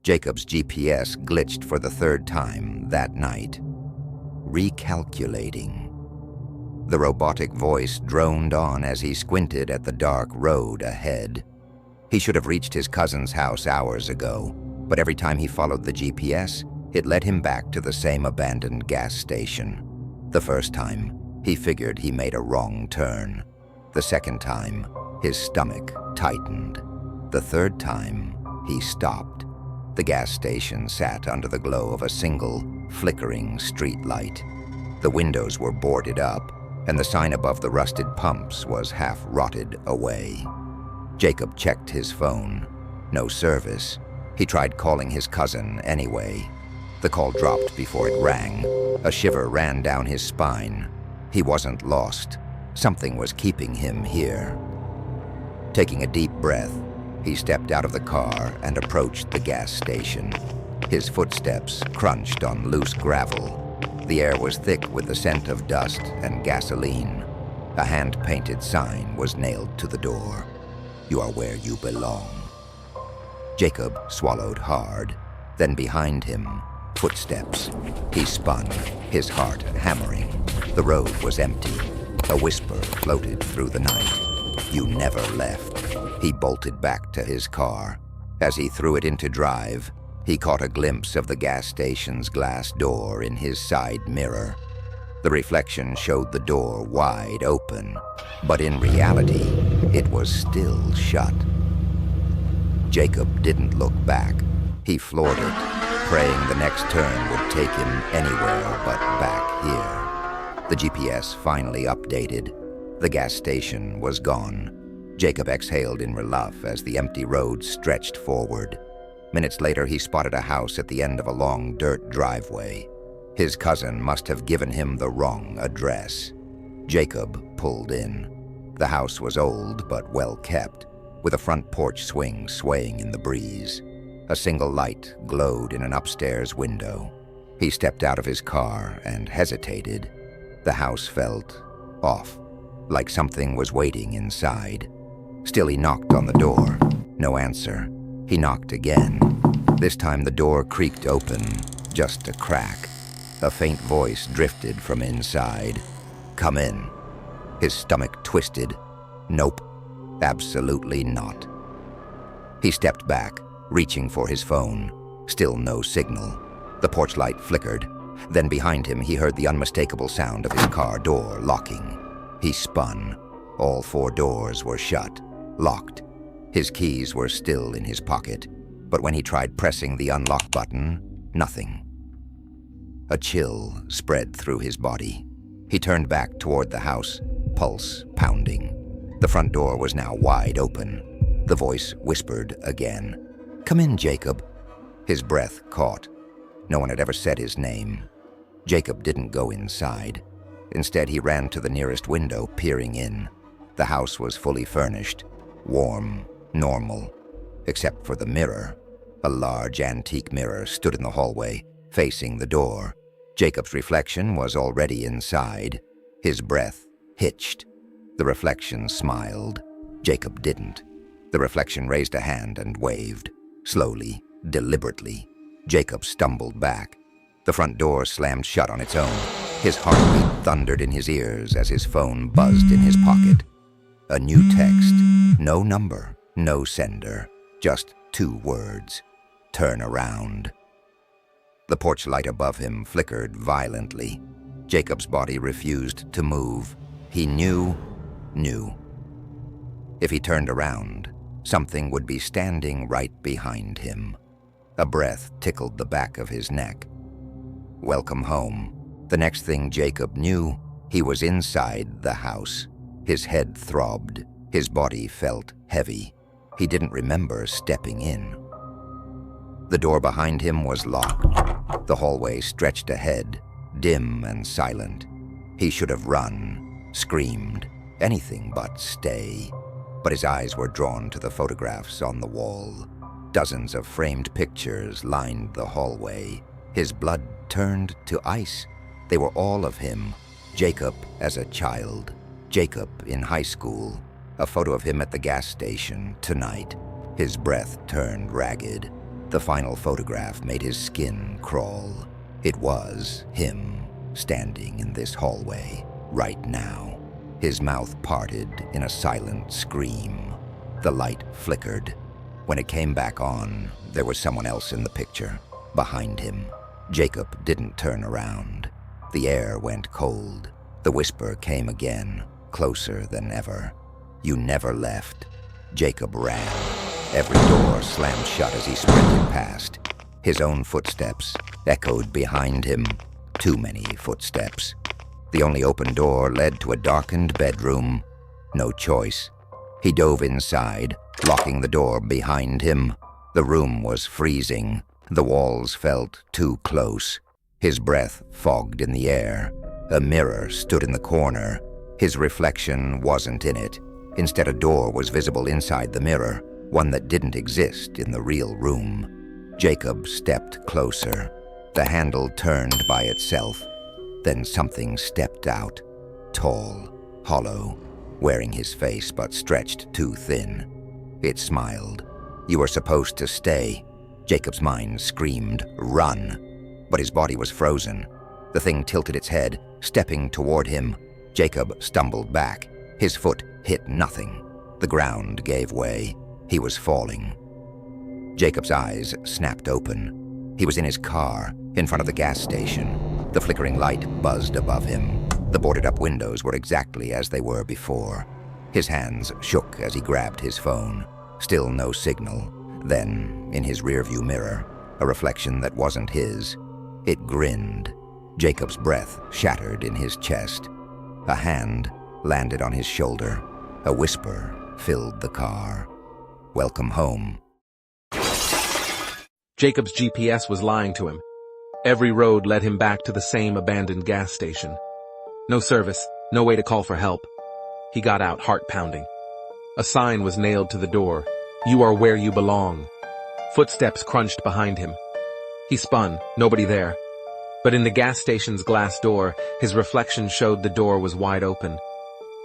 Jacob's GPS glitched for the third time that night. Recalculating. The robotic voice droned on as he squinted at the dark road ahead. He should have reached his cousin's house hours ago, but every time he followed the GPS, it led him back to the same abandoned gas station. The first time, he figured he made a wrong turn. The second time, his stomach tightened. The third time, he stopped. The gas station sat under the glow of a single, flickering street light. The windows were boarded up, and the sign above the rusted pumps was half rotted away. Jacob checked his phone. No service. He tried calling his cousin anyway. The call dropped before it rang. A shiver ran down his spine. He wasn't lost. Something was keeping him here. Taking a deep breath, he stepped out of the car and approached the gas station. His footsteps crunched on loose gravel. The air was thick with the scent of dust and gasoline. A hand-painted sign was nailed to the door. "You are where you belong." Jacob swallowed hard. Then behind him, footsteps. He spun, his heart hammering. The road was empty. A whisper floated through the night. "You never left." He bolted back to his car. As he threw it into drive, he caught a glimpse of the gas station's glass door in his side mirror. The reflection showed the door wide open, but in reality, it was still shut. Jacob didn't look back. He floored it, praying the next turn would take him anywhere but back here. The GPS finally updated. The gas station was gone. Jacob exhaled in relief as the empty road stretched forward. Minutes later, he spotted a house at the end of a long dirt driveway. His cousin must have given him the wrong address. Jacob pulled in. The house was old but well kept, with a front porch swing swaying in the breeze. A single light glowed in an upstairs window. He stepped out of his car and hesitated. The house felt off, like something was waiting inside. Still, he knocked on the door. No answer. He knocked again. This time the door creaked open, just a crack. A faint voice drifted from inside. "Come in." His stomach twisted. Nope, absolutely not. He stepped back, reaching for his phone. Still no signal. The porch light flickered. Then behind him he heard the unmistakable sound of his car door locking. He spun. All 4 doors were shut, locked. His keys were still in his pocket, but when he tried pressing the unlock button, nothing. A chill spread through his body. He turned back toward the house, pulse pounding. The front door was now wide open. The voice whispered again. "Come in, Jacob." His breath caught. No one had ever said his name. Jacob didn't go inside. Instead, he ran to the nearest window, peering in. The house was fully furnished, warm, normal, except for the mirror. A large antique mirror stood in the hallway, facing the door. Jacob's reflection was already inside. His breath hitched. The reflection smiled. Jacob didn't. The reflection raised a hand and waved. Slowly, deliberately. Jacob stumbled back. The front door slammed shut on its own. His heartbeat thundered in his ears as his phone buzzed in his pocket. A new text. No number, no sender. Just 2 words. "Turn around." The porch light above him flickered violently. Jacob's body refused to move. He knew. If he turned around, something would be standing right behind him. A breath tickled the back of his neck. Welcome home. The next thing Jacob knew, he was inside the house. His head throbbed. His body felt heavy. He didn't remember stepping in. The door behind him was locked. The hallway stretched ahead, dim and silent. He should have run, screamed, anything but stay. But his eyes were drawn to the photographs on the wall. Dozens of framed pictures lined the hallway. His blood turned to ice. They were all of him. Jacob as a child. Jacob in high school. A photo of him at the gas station tonight. His breath turned ragged. The final photograph made his skin crawl. It was him, standing in this hallway, right now. His mouth parted in a silent scream. The light flickered. When it came back on, there was someone else in the picture, behind him. Jacob didn't turn around. The air went cold. The whisper came again, closer than ever. "You never left." Jacob ran. Every door slammed shut as he sprinted past. His own footsteps echoed behind him. Too many footsteps. The only open door led to a darkened bedroom. No choice. He dove inside, locking the door behind him. The room was freezing. The walls felt too close. His breath fogged in the air. A mirror stood in the corner. His reflection wasn't in it. Instead, a door was visible inside the mirror, one that didn't exist in the real room. Jacob stepped closer. The handle turned by itself. Then something stepped out, tall, hollow, wearing his face but stretched too thin. It smiled. "You were supposed to stay." Jacob's mind screamed, "Run!" But his body was frozen. The thing tilted its head, stepping toward him. Jacob stumbled back. His foot hit nothing. The ground gave way. He was falling. Jacob's eyes snapped open. He was in his car, in front of the gas station. The flickering light buzzed above him. The boarded-up windows were exactly as they were before. His hands shook as he grabbed his phone. Still no signal. Then, in his rearview mirror, a reflection that wasn't his. It grinned. Jacob's breath shattered in his chest. A hand landed on his shoulder. A whisper filled the car. "Welcome home." Jacob's GPS was lying to him. Every road led him back to the same abandoned gas station. No service, no way to call for help. He got out, heart pounding. A sign was nailed to the door. "You are where you belong." Footsteps crunched behind him. He spun, nobody there. But in the gas station's glass door, his reflection showed the door was wide open.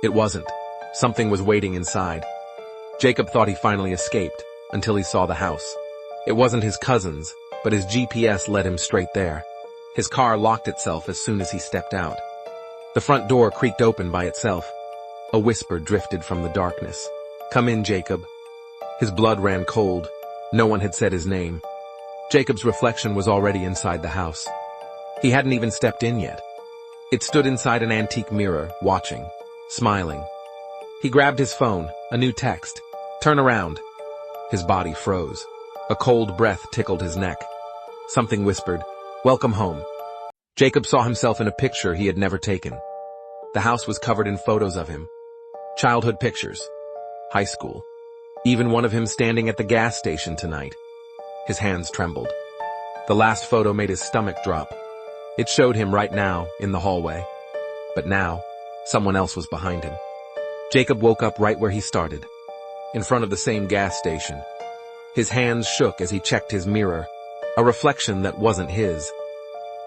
It wasn't. Something was waiting inside. Jacob thought he finally escaped, until he saw the house. It wasn't his cousin's, but his GPS led him straight there. His car locked itself as soon as he stepped out. The front door creaked open by itself. A whisper drifted from the darkness. "Come in, Jacob." His blood ran cold. No one had said his name. Jacob's reflection was already inside the house. He hadn't even stepped in yet. It stood inside an antique mirror, watching, smiling. He grabbed his phone, a new text. "Turn around." His body froze. A cold breath tickled his neck. Something whispered, "Welcome home." Jacob saw himself in a picture he had never taken. The house was covered in photos of him. Childhood pictures. High school. Even one of him standing at the gas station tonight. His hands trembled. The last photo made his stomach drop. It showed him right now, in the hallway. But now, someone else was behind him. Jacob woke up right where he started, in front of the same gas station. His hands shook as he checked his mirror, a reflection that wasn't his.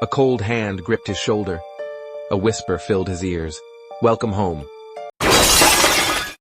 A cold hand gripped his shoulder. A whisper filled his ears. "Welcome home."